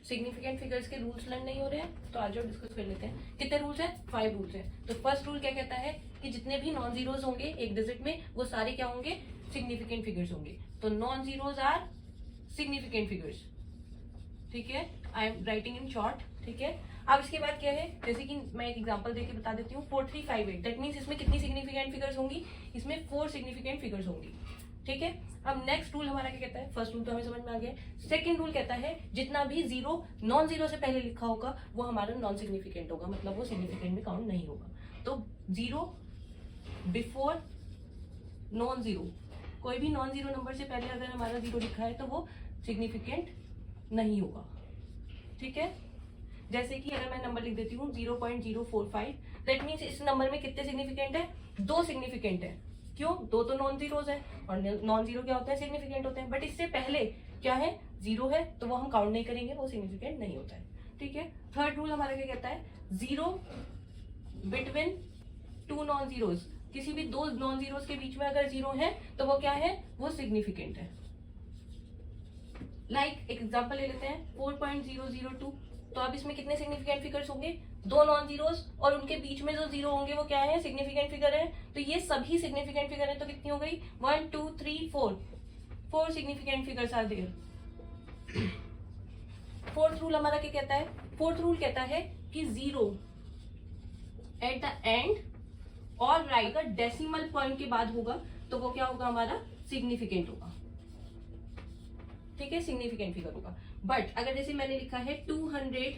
Significant figures के rules learn नहीं हो रहे हैं, तो आज डिस्कस कर लेते हैं। कितने रूल्स हैं? 5 रूल्स हैं। तो फर्स्ट रूल क्या कहता है कि जितने भी नॉन जीरोज होंगे एक डिजिट में, वो सारे क्या होंगे? सिग्निफिकेंट फिगर्स होंगे। तो non zeros are significant figures, ठीक है। I am writing in short, ठीक है। अब इसके बाद क्या है, जैसे कि मैं एक एग्जांपल देके बता देती हूँ, 4358। दैट मीन्स इसमें कितनी सिग्निफिकेंट फिगर्स होंगी? इसमें 4 सिग्निफिकेंट फिगर्स होंगी, ठीक है। अब नेक्स्ट रूल हमारा क्या कहता है? फर्स्ट रूल तो हमें समझ में आ गया। सेकंड रूल कहता है जितना भी जीरो नॉन जीरो से पहले लिखा होगा वो हमारा नॉन सिग्निफिकेंट होगा, मतलब वो सिग्निफिकेंट में काउंट नहीं होगा। तो जीरो बिफोर नॉन जीरो, कोई भी नॉन जीरो नंबर से पहले अगर हमारा जीरो लिखा है तो वो सिग्निफिकेंट नहीं होगा, ठीक है। जैसे कि अगर मैं नंबर लिख देती हूँ 0.045, दैट मीन्स इस नंबर में कितने सिग्निफिकेंट है? 2 सिग्निफिकेंट है। क्यों? 2 तो नॉन जीरोज है, और नॉन जीरो क्या होते हैं? सिग्निफिकेंट होते हैं। बट इससे पहले क्या है? 0 है, तो वो हम काउंट नहीं करेंगे, वो सिग्निफिकेंट नहीं होता है, ठीक है। थर्ड रूल हमारा क्या कहता है? 0 बिटवीन 2 नॉन जीरोज, किसी भी 2 नॉन जीरोज के बीच में अगर 0 है तो वो क्या है? वो सिग्निफिकेंट है। लाइक एक एग्जांपल ले लेते हैं 4.002। तो अब इसमें कितने सिग्निफिकेंट फिगर्स होंगे? 2 नॉन जीरोस, और उनके बीच में जो 0 होंगे वो क्या है? सिग्निफिकेंट फिगर है। तो ये सभी सिग्निफिकेंट फिगर है, तो कितनी हो गई? 1 2 3 4 significant figures are there. Fourth rule हमारा क्या कहता है? फोर्थ रूल कहता है कि 0 एट द एंड और राइट अगर डेसिमल पॉइंट के बाद होगा तो वो क्या होगा? हमारा सिग्निफिकेंट होगा, ठीक है, सिग्निफिकेंट फिगर होगा। बट अगर जैसे मैंने लिखा है 200,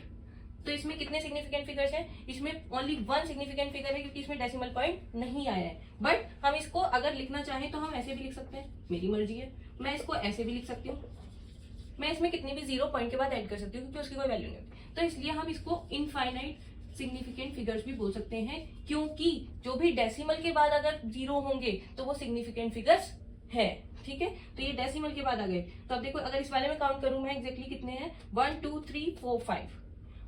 तो इसमें कितने सिग्निफिकेंट फिगर्स हैं? इसमें ओनली 1 सिग्निफिकेंट फिगर है, क्योंकि इसमें डेसिमल पॉइंट नहीं आया है। बट हम इसको अगर लिखना चाहें तो हम ऐसे भी लिख सकते हैं, मेरी मर्जी है। मैं इसको ऐसे भी लिख सकती हूँ, मैं इसमें कितने भी 0 पॉइंट के बाद ऐड कर सकती हूँ, क्योंकि उसकी कोई वैल्यू नहीं होती। तो इसलिए हम इसको इनफाइनाइट सिग्निफिकेंट फिगर्स भी बोल सकते हैं, क्योंकि जो भी डेसिमल के बाद अगर 0 होंगे तो वो सिग्निफिकेंट फिगर्स है, ठीक है। तो ये डेसिमल के बाद आ गए। तो अब देखो, अगर इस वाले में काउंट करूं मैं एग्जैक्टली कितने हैं? 1 2 3 4 5,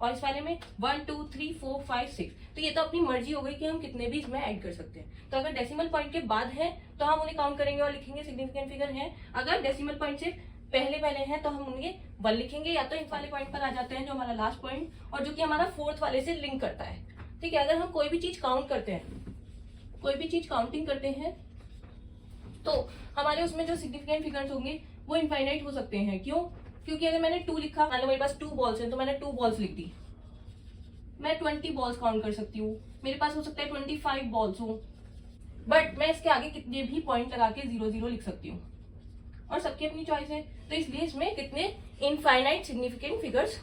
और इस वाले में 1 2 3 4 5 6। तो ये तो अपनी मर्जी हो गई कि हम कितने भी इसमें ऐड कर सकते हैं। तो अगर डेसिमल पॉइंट के बाद है तो हम उन्हें काउंट करेंगे और लिखेंगे सिग्निफिकेंट फिगर है। अगर डेसिमल पॉइंट से पहले हैं तो हम उन्हें 1 लिखेंगे, या तो इस वाले पॉइंट पर आ जाते हैं जो हमारा लास्ट पॉइंट, और जो कि हमारा फोर्थ वाले से लिंक करता है, ठीक है। अगर हम कोई भी चीज काउंट करते हैं, कोई भी चीज काउंटिंग करते हैं, तो हमारे उसमें जो सिग्निफिकेंट फिगर्स होंगे वो इनफाइनाइट हो सकते हैं। क्यों? क्योंकि अगर मैंने 2 लिखा, मान लो मेरे पास 2 बॉल्स हैं, तो मैंने 2 बॉल्स लिख दी, मैं 20 बॉल्स काउंट कर सकती हूँ। मेरे पास हो सकता है 25 बॉल्स हो, बट मैं इसके आगे कितने भी पॉइंट लगा के 0 0 लिख सकती हूँ, और सबकी अपनी चॉइस है। तो इसलिए इसमें कितने इनफाइनाइट सिग्निफिकेंट फिगर्स